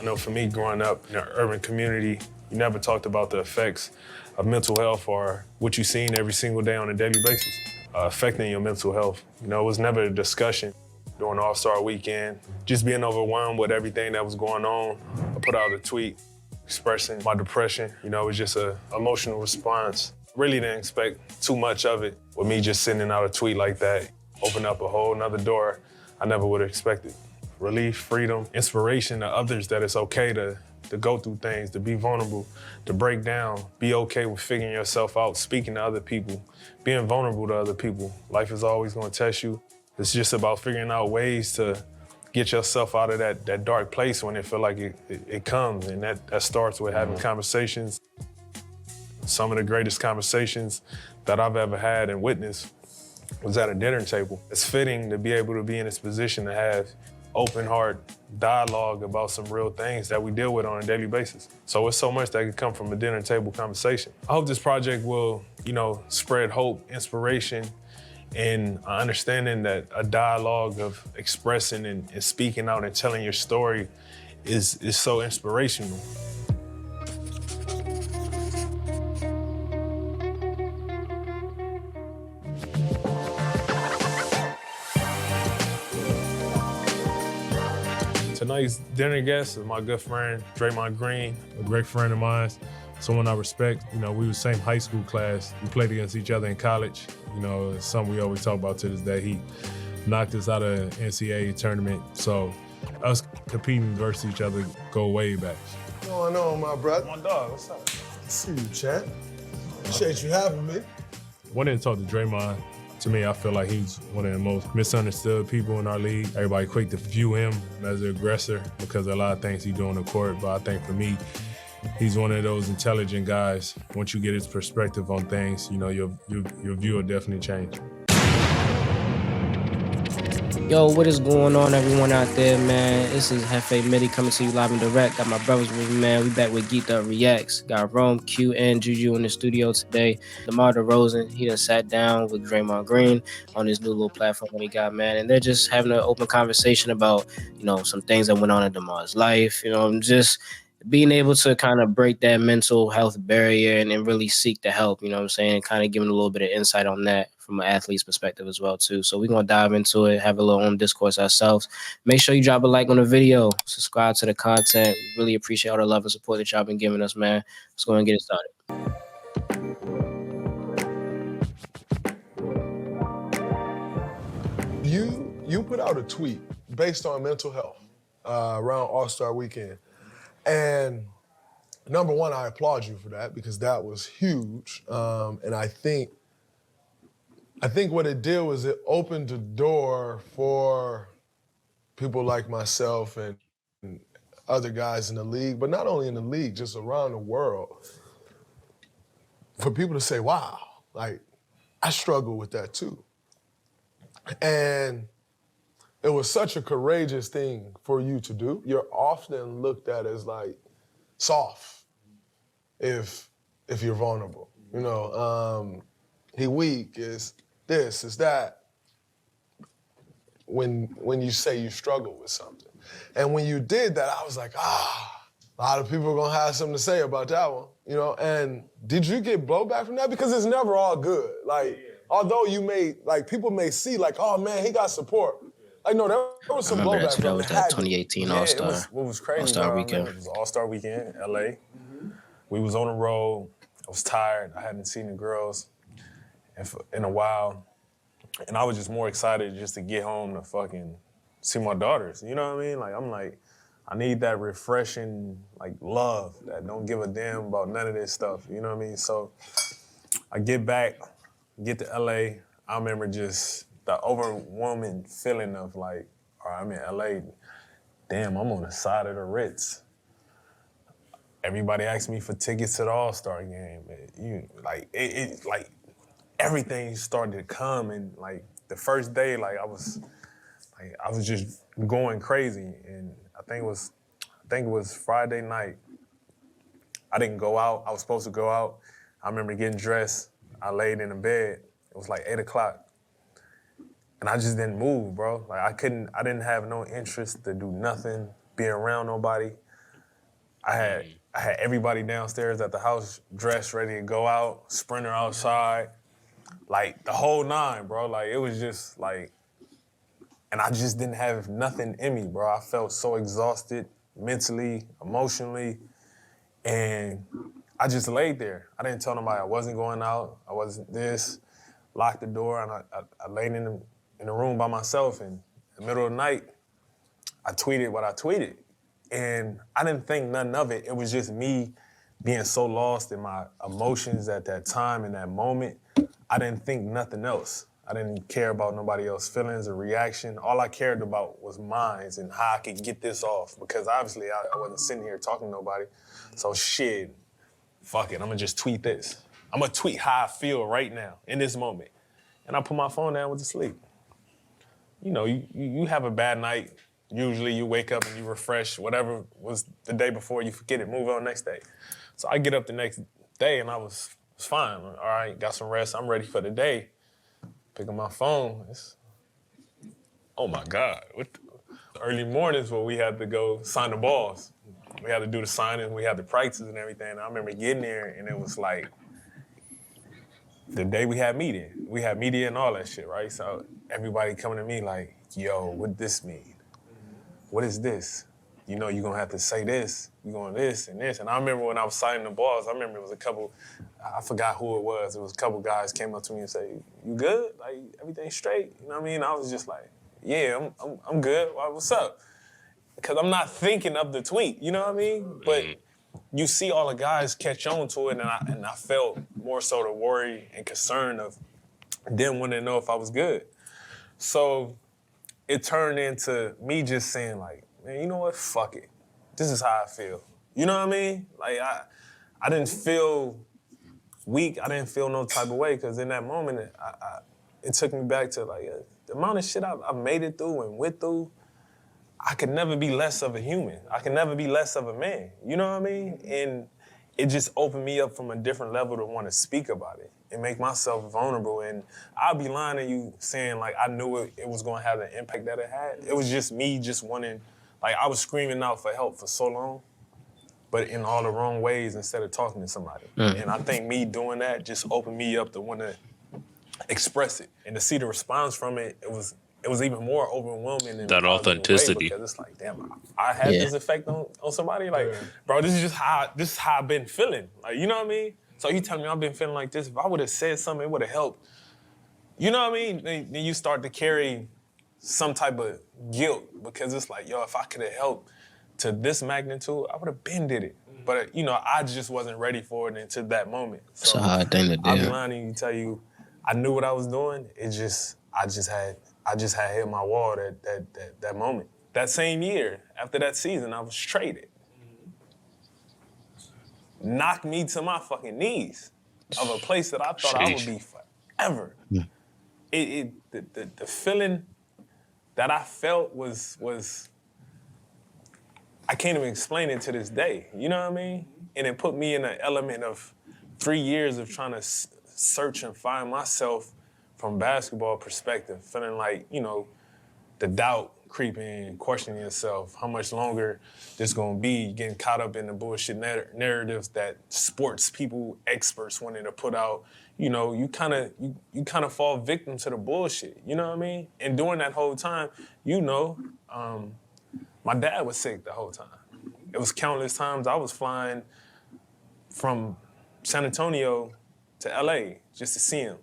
know for me, growing up in an urban community, you never talked about the effects of mental health or what you've seen every single day on a daily basis affecting your mental health. You know, it was never a discussion during All-Star weekend. Just being overwhelmed with everything that was going on, I put out a tweet expressing my depression. You know, it was just an emotional response. Really didn't expect too much of it. With me just sending out a tweet like that, opened up a whole nother door I never would have expected. Relief, freedom, inspiration to others that it's okay to go through things, to be vulnerable, to break down, be okay with figuring yourself out, speaking to other people, being vulnerable to other people. Life is always gonna test you. It's just about figuring out ways to get yourself out of that dark place when it feel like it comes, and that starts with having conversations. Some of the greatest conversations that I've ever had and witnessed was at a dinner table. It's fitting to be able to be in this position to have open heart dialogue about some real things that we deal with on a daily basis. So it's so much that could come from a dinner table conversation. I hope this project will, you know, spread hope, inspiration, and understanding that a dialogue of expressing and speaking out and telling your story is so inspirational. Tonight's dinner guest is my good friend, Draymond Green, a great friend of mine, someone I respect. You know, we were same high school class. We played against each other in college. You know, it's something we always talk about to this day. He knocked us out of the NCAA tournament. So us competing versus each other go way back. What's going on, my brother? My dog, what's up? I see you, champ. Appreciate you having me. Wanted to talk to Draymond. To me, I feel like he's one of the most misunderstood people in our league. Everybody quick to view him as an aggressor because of a lot of things he do on the court. But I think for me, he's one of those intelligent guys. Once you get his perspective on things, you know, your view will definitely change. Yo, what is going on, everyone out there, man? This is Hefe Midi coming to you live and direct. Got my brothers with me, man. We back with Geekd Up Reacts. Got Rome, Q, and Juju in the studio today. DeMar DeRozan, he done sat down with Draymond Green on his new little platform that he got, man. And they're just having an open conversation about, you know, some things that went on in DeMar's life. You know, just being able to kind of break that mental health barrier and really seek the help, you know what I'm saying? Kind of giving a little bit of insight on that from an athlete's perspective as well, too. So we're going to dive into it, have a little own discourse ourselves. Make sure you drop a like on the video, subscribe to the content. Really appreciate all the love and support that y'all been giving us, man. Let's go and get it started. You put out a tweet based on mental health around All-Star weekend. And number one, I applaud you for that because that was huge. And I think what it did was it opened the door for people like myself and other guys in the league, but not only in the league, just around the world, for people to say, wow, like, I struggle with that too. And it was such a courageous thing for you to do. You're often looked at as like soft if you're vulnerable. You know, he weak, is this, is that. When you say you struggle with something. And when you did that, I was like, a lot of people are gonna have something to say about that one, you know? And did you get blowback from that? Because it's never all good. Like, although you may, like, people may see like, oh man, he got support. Like, no, there was some blowback from it. That was that 2018 All-Star. What was crazy, All-Star weekend. It was All-Star weekend, LA. We was on the road. I was tired. I hadn't seen the girls in a while. And I was just more excited just to get home to fucking see my daughters. You know what I mean? Like, I'm like, I need that refreshing, like, love that don't give a damn about none of this stuff. You know what I mean? So I get back, get to LA. I remember just the overwhelming feeling of like, all right, I'm in LA. Damn, I'm on the side of the Ritz. Everybody asked me for tickets to the All-Star game. Like everything started to come, and like the first day, I was just going crazy. And I think it was Friday night. I didn't go out. I was supposed to go out. I remember getting dressed. I laid in the bed. It was like 8 o'clock. And I just didn't move, bro. Like I didn't have no interest to do nothing, be around nobody. I had everybody downstairs at the house dressed, ready to go out, sprinter outside, like the whole nine, bro. Like it was just like, and I just didn't have nothing in me, bro. I felt so exhausted mentally, emotionally, and I just laid there. I didn't tell nobody I wasn't going out. I wasn't this. Locked the door, and I laid in the room by myself. And in the middle of the night, I tweeted what I tweeted. And I didn't think nothing of it. It was just me being so lost in my emotions at that time, in that moment. I didn't think nothing else. I didn't care about nobody else's feelings or reaction. All I cared about was mine and how I could get this off. Because obviously I wasn't sitting here talking to nobody. So shit, fuck it, I'm gonna just tweet this. I'm gonna tweet how I feel right now, in this moment. And I put my phone down, went to sleep. You know, you have a bad night. Usually you wake up and you refresh whatever was the day before, you forget it, move on next day. So I get up the next day and I was fine. All right, got some rest, I'm ready for the day. Pick up my phone, oh my God. Early mornings where we had to go sign the balls. We had to do the signing, we had the practices and everything. And I remember getting there and it was like, the day we had media and all that shit, right? So everybody coming to me like, yo, what this mean? What is this? You know, you're gonna have to say this, you're going this and this. And I remember when I was signing the balls, I remember it was a couple, I forgot who it was. It was a couple guys came up to me and say, you good? Like, everything straight? You know what I mean? I was just like, yeah, I'm good. Why, what's up? Because I'm not thinking of the tweet, you know what I mean? But you see all the guys catch on to it, and I felt more so the worry and concern of them wanting to know if I was good. So it turned into me just saying like, man, you know what, fuck it. This is how I feel. You know what I mean? Like I didn't feel weak, I didn't feel no type of way, because in that moment, it took me back to like, the amount of shit I made it through and went through, I could never be less of a human. I could never be less of a man. You know what I mean? And it just opened me up from a different level to want to speak about it and make myself vulnerable. And I'll be lying to you saying like I knew it was going to have the impact that it had. It was just me just wanting, like I was screaming out for help for so long, but in all the wrong ways instead of talking to somebody. And I think me doing that just opened me up to want to express it. And to see the response from it, it was even more overwhelming in that authenticity. Because it's like, damn, I had this effect on somebody. Like, bro, this is how I've been feeling. Like, you know what I mean? So you tell me I've been feeling like this. If I would have said something, it would have helped. You know what I mean? Then you start to carry some type of guilt because it's like, yo, if I could have helped to this magnitude, I would have been did it. But you know, I just wasn't ready for it until that moment. So it's a hard thing to do. I'll be lying to tell you, I knew what I was doing. I just had hit my wall that moment. That same year, after that season, I was traded. Knocked me to my fucking knees of a place that I thought I would be forever. The feeling that I felt was I can't even explain it to this day. You know what I mean? And it put me in an element of 3 years of trying to search and find myself from basketball perspective, feeling like, you know, the doubt creeping, questioning yourself, how much longer this gonna be, getting caught up in the bullshit narratives that sports people, experts wanted to put out. You know, you kind of fall victim to the bullshit, you know what I mean? And during that whole time, you know, my dad was sick the whole time. It was countless times I was flying from San Antonio to LA just to see him.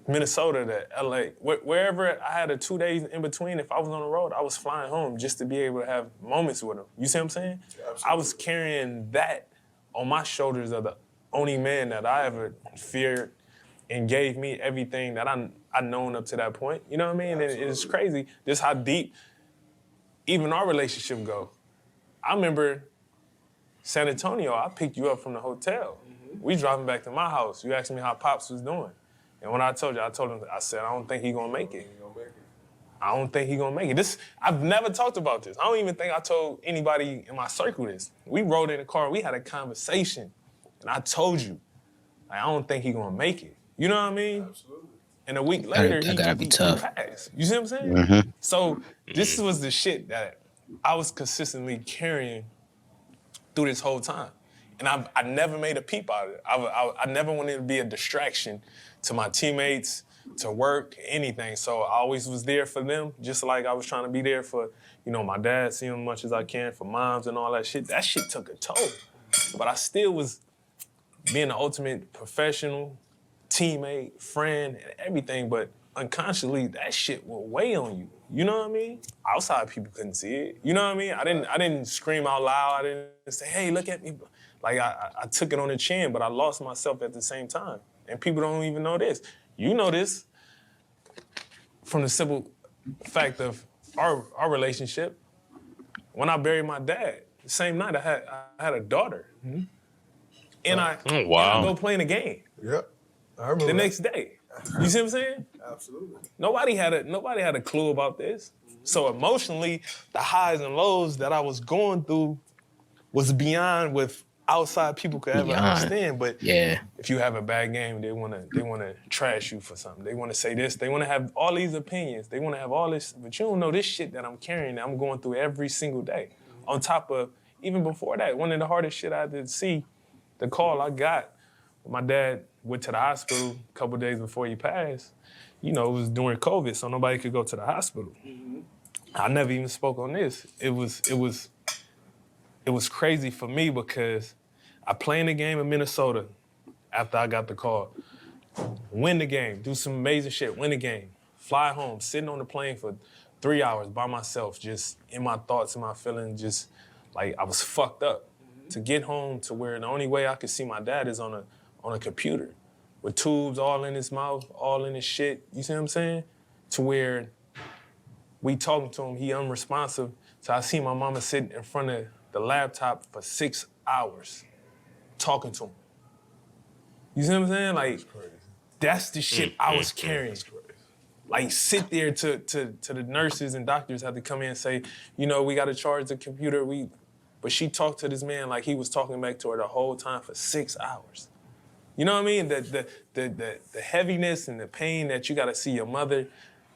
Minnesota to LA, wherever I had 2 days in between, if I was on the road, I was flying home just to be able to have moments with him. You see what I'm saying? Absolutely. I was carrying that on my shoulders of the only man that I ever feared and gave me everything that I known up to that point. You know what I mean? And it's crazy just how deep even our relationship go. I remember San Antonio, I picked you up from the hotel. We driving back to my house. You asked me how Pops was doing. And when I told him, I said, I don't think he gonna make it. I don't think he gonna make it. I've never talked about this. I don't even think I told anybody in my circle this. We rode in the car, we had a conversation, and I told you, like, I don't think he gonna make it. You know what I mean? Absolutely. And a week later, he passed. You see what I'm saying? Mm-hmm. So this was the shit that I was consistently carrying through this whole time. And I never made a peep out of it. I never wanted to be a distraction to my teammates, to work, anything. So I always was there for them, just like I was trying to be there for, my dad, see him as much as I can, for moms and all that shit. That shit took a toll. But I still was being the ultimate professional, teammate, friend, and everything. But unconsciously, that shit will weigh on you. You know what I mean? Outside people couldn't see it. You know what I mean? I didn't scream out loud. I didn't say, hey, look at me. Like, I took it on the chin, but I lost myself at the same time. And people don't even know this. You know this from the simple fact of our relationship. When I buried my dad, the same night I had a daughter. Mm-hmm. And I go play in a game. Yep. I remember the next day. You see what I'm saying? Absolutely. Nobody had a clue about this. So emotionally, the highs and lows that I was going through was beyond what outside people could ever understand. But if you have a bad game, they wanna trash you for something. They wanna say this. They wanna have all these opinions. They wanna have all this, but you don't know this shit that I'm carrying, that I'm going through every single day. On top of, even before that, one of the hardest shit I had to see, the call I got, my dad went to the hospital a couple days before he passed. It was during COVID, so nobody could go to the hospital. Mm-hmm. I never even spoke on this. It was crazy for me because I played in the game in Minnesota after I got the call. Win the game, do some amazing shit, win the game, fly home, sitting on the plane for 3 hours by myself, just in my thoughts and my feelings, just like I was fucked up. Mm-hmm. To get home to where the only way I could see my dad is on a computer with tubes all in his mouth, all in his shit, you see what I'm saying? To where we talking to him, he unresponsive. So I see my mama sitting in front of the laptop for 6 hours talking to him. You see what I'm saying? Like, that's the shit I was carrying. Like, sit there to the nurses and doctors have to come in and say, we got to charge the computer. But she talked to this man like he was talking back to her the whole time for 6 hours. You know what I mean? The heaviness and the pain that you got to see your mother,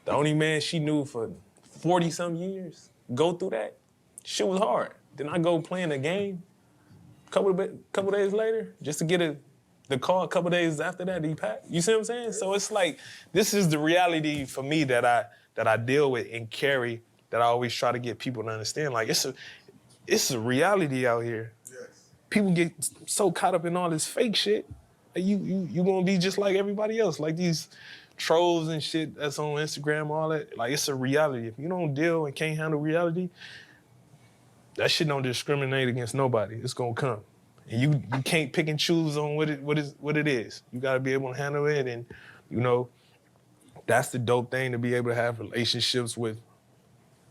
the only man she knew for 40-some years, go through that. Shit was hard. Then I go playing a game couple days later just to get the call a couple days after that, he passed. You see what I'm saying? So it's like, this is the reality for me that I deal with and carry, that I always try to get people to understand. Like, it's a reality out here. Yes. People get so caught up in all this fake shit. You gonna be just like everybody else, like these trolls and shit that's on Instagram, all that. Like, it's a reality. If you don't deal and can't handle reality, that shit don't discriminate against nobody. It's gonna come. And you can't pick and choose on what it is. You gotta be able to handle it, and that's the dope thing, to be able to have relationships with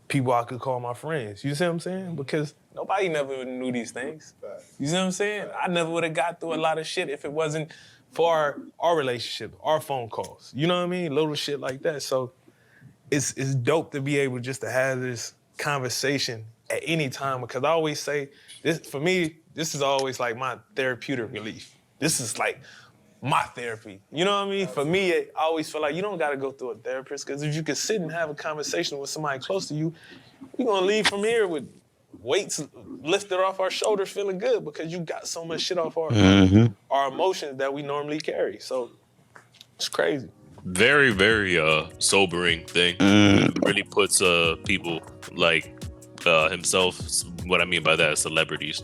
people I could call my friends. You see what I'm saying? Because nobody never knew these things. You see what I'm saying? I never would have got through a lot of shit if it wasn't for our relationship, our phone calls. You know what I mean? Little shit like that. So it's dope to be able just to have this conversation at any time, because I always say, this for me, this is always like my therapeutic relief. This is like my therapy. You know what I mean? For me, I always feel like you don't gotta go through a therapist, because if you can sit and have a conversation with somebody close to you, you're gonna leave from here with weights lifted off our shoulders feeling good, because you got so much shit off our emotions that we normally carry. So it's crazy. Very, very sobering thing. Really puts people like himself, what I mean by that, celebrities,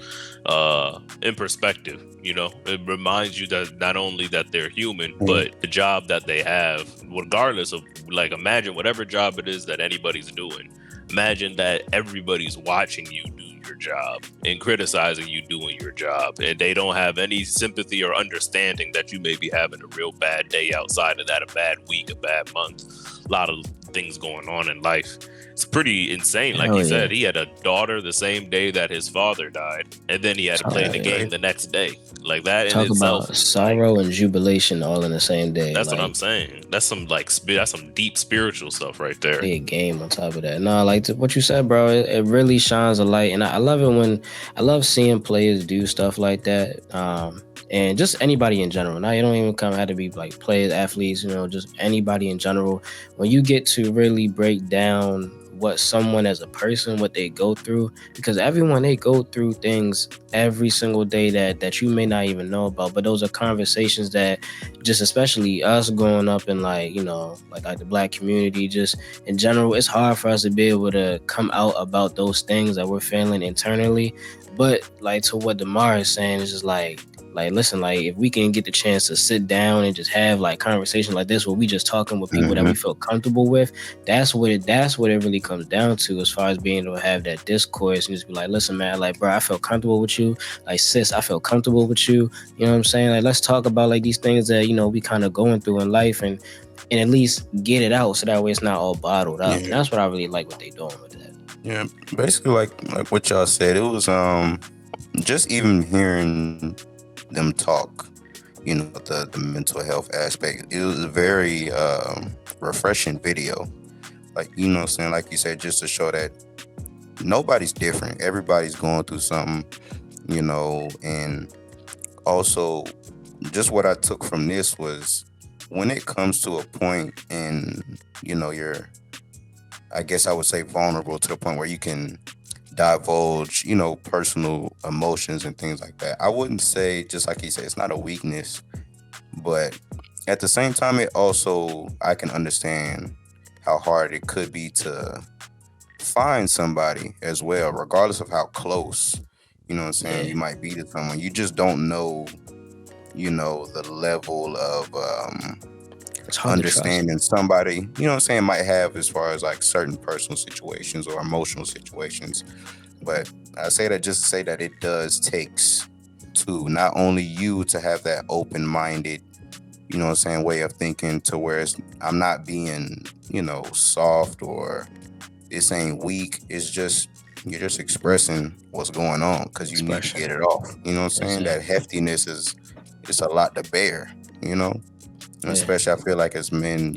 in perspective. It reminds you that not only that they're human, but the job that they have, regardless of, like, imagine whatever job it is that anybody's doing, imagine that everybody's watching you do your job and criticizing you doing your job, and they don't have any sympathy or understanding that you may be having a real bad day outside of that, a bad week, a bad month, a lot of things going on in life. It's pretty insane. Like he said, he had a daughter the same day that his father died, and then he had to play the game the next day. Like, that in itself. Talk about sorrow and jubilation all in the same day. That's what I'm saying. That's some deep spiritual stuff right there. Big game on top of that. No, like what you said, bro. It really shines a light, and I love it I love seeing players do stuff like that. And just anybody in general. Now, you don't even have to be like players, athletes, just anybody in general. When you get to really break down what someone as a person, what they go through, because everyone, they go through things every single day that you may not even know about. But those are conversations that, just especially us growing up in like the Black community, just in general, it's hard for us to be able to come out about those things that we're feeling internally. But like, to what DeMar is saying, is just like listen, like, if we can get the chance to sit down and just have like conversations like this, where we just talking with people that we feel comfortable with, that's what it really comes down to, as far as being able to have that discourse and just be like, listen, man, like, bro, I feel comfortable with you. Like, sis, I feel comfortable with you. You know what I'm saying? Like, let's talk about like these things that, we kind of going through in life, and at least get it out, so that way it's not all bottled up. And that's what I really like what they doing with that. Yeah, basically like what y'all said, it was just even hearing them talk, the mental health aspect, it was a very refreshing video. Like, what I'm saying, like you said, just to show that nobody's different, everybody's going through something, and also just what I took from this was, when it comes to a point in, you're, I guess I would say, vulnerable to the point where you can divulge, personal emotions and things like that. I wouldn't say, just like he said, it's not a weakness, but at the same time, it also, I can understand how hard it could be to find somebody as well, regardless of how close, you might be to someone. You just don't know, the level of understanding somebody, might have, as far as like certain personal situations or emotional situations. But I say that just to say that it does takes two, not only you to have that open-minded, way of thinking, to where I'm not being, soft, or this ain't weak. It's just, you're just expressing what's going on because you need to get it off. That heftiness it's a lot to bear, especially I feel like as men,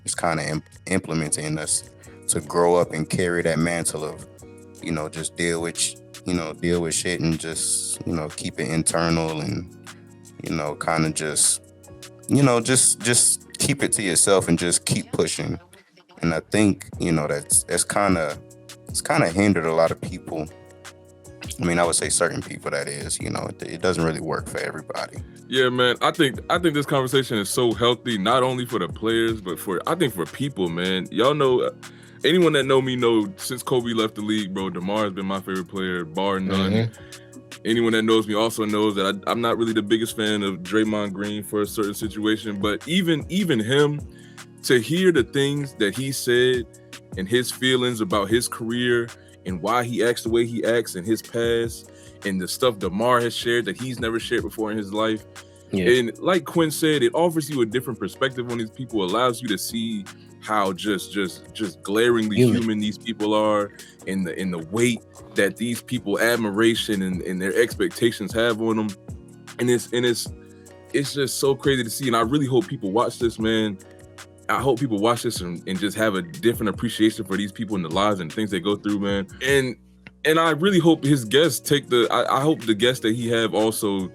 it's kind of implemented in us to grow up and carry that mantle of, just deal with shit and just, keep it internal and, kind of just, just keep it to yourself and just keep pushing. And I think, that's kind of hindered a lot of people. I mean, I would say certain people, that is, it doesn't really work for everybody. Yeah, man. I think this conversation is so healthy, not only for the players, but for people, man. Y'all know, anyone that know me know, since Kobe left the league, bro, DeMar has been my favorite player, bar none. Anyone that knows me also knows that I'm not really the biggest fan of Draymond Green for a certain situation, but even him, to hear the things that he said and his feelings about his career and why he acts the way he acts in his past, and the stuff DeMar has shared that he's never shared before in his life. Yeah. And like Quinn said, it offers you a different perspective on these people, allows you to see how just glaringly human these people are, and the weight that these people, admiration and their expectations have on them. And it's just so crazy to see. And I really hope people watch this, man. I hope people watch this and just have a different appreciation for these people and the lives and things they go through, man. And I really hope his guests I hope the guests that he have also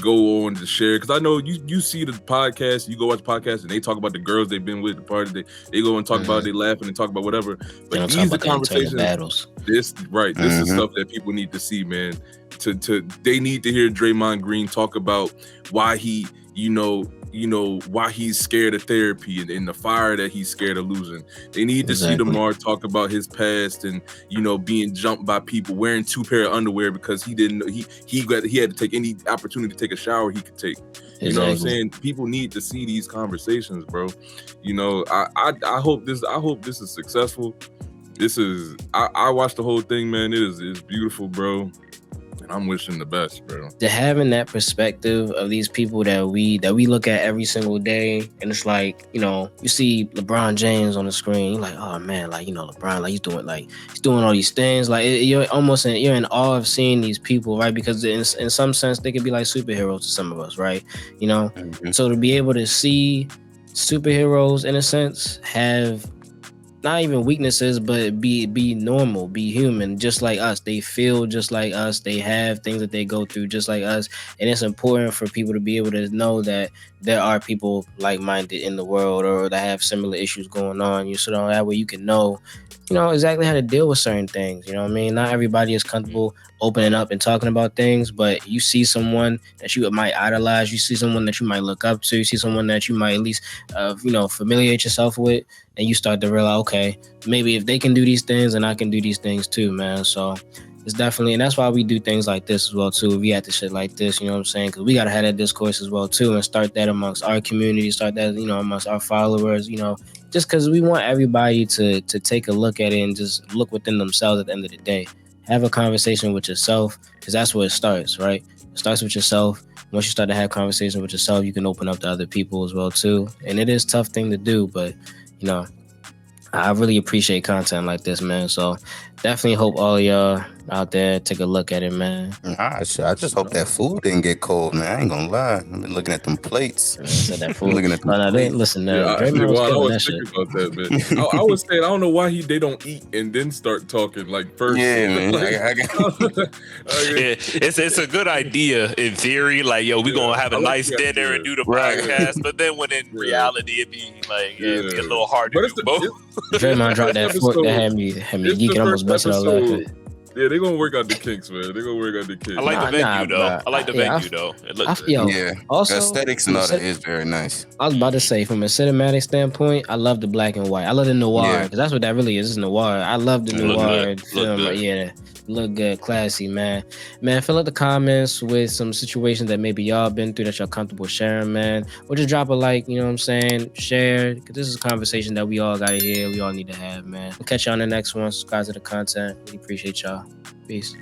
go on to share, because I know you see the podcast, you go watch podcasts and they talk about the girls they've been with, the party, they go and talk about, they laugh and they talk about whatever. But these are conversations. Battles. This is stuff that people need to see, man. They need to hear Draymond Green talk about why he, why he's scared of therapy and the fire that he's scared of losing. They need to see DeMar talk about his past and, being jumped by people, wearing 2 pair of underwear because he didn't know he had to take any opportunity to take a shower he could take. You know what I'm saying? People need to see these conversations, bro. I hope this is successful. I watched the whole thing, man. It's beautiful, bro. And I'm wishing the best, bro. To having that perspective of these people that we look at every single day, and it's like, you see LeBron James on the screen, you're like, oh man, like, LeBron, like he's doing all these things, like you're in awe of seeing these people, right? Because in some sense they could be like superheroes to some of us, right? So to be able to see superheroes in a sense have not even weaknesses, but be normal, be human, just like us. They feel just like us. They have things that they go through just like us. And it's important for people to be able to know that there are people like-minded in the world or that have similar issues going on. So that way you can know exactly how to deal with certain things. You know what I mean? Not everybody is comfortable opening up and talking about things, but you see someone that you might idolize, you see someone that you might look up to, you see someone that you might at least, familiate yourself with, and you start to realize, okay, maybe if they can do these things, then I can do these things too, man. So it's definitely, and that's why we do things like this as well too. We have to shit like this, you know what I'm saying? Because we gotta have that discourse as well too, and start that amongst our community, start that, amongst our followers, just because we want everybody to take a look at it and just look within themselves at the end of the day. Have a conversation with yourself, because that's where it starts, right? It starts with yourself. Once you start to have conversations with yourself, you can open up to other people as well too. And it is a tough thing to do, but I really appreciate content like this, man. So definitely hope all of y'all out there take a look at it, man. I just hope that food didn't get cold, man. I ain't gonna lie. I've been looking at them plates. I said that fool. Looking at them plates. Listen, I Draymond was killing was that thinking shit. about that, man. I was saying, I don't know why they don't eat and then start talking like first. Yeah, man. It's a good idea in theory. Like, yo, we gonna have a nice dinner and do the podcast, but then when in reality it be like it'd be a little hard to do both. Draymond dropped that fork that had me geeking, almost busting out laughing. Yeah, they're gonna work out the kinks, man. They're gonna work out the kinks. I like the venue though. I like the venue though. It looks Also, aesthetics and all that is very nice. I was about to say, from a cinematic standpoint, I love the black and white. I love the noir, because that's what that really is. It's noir. I love the noir film. Look good, classy, man. Man, fill out the comments with some situations that maybe y'all been through that y'all comfortable sharing, man. Or just drop a like, you know what I'm saying? Share, because this is a conversation that we all gotta hear. We all need to have, man. We'll catch y'all on the next one. Subscribe to the content. We appreciate y'all. Peace.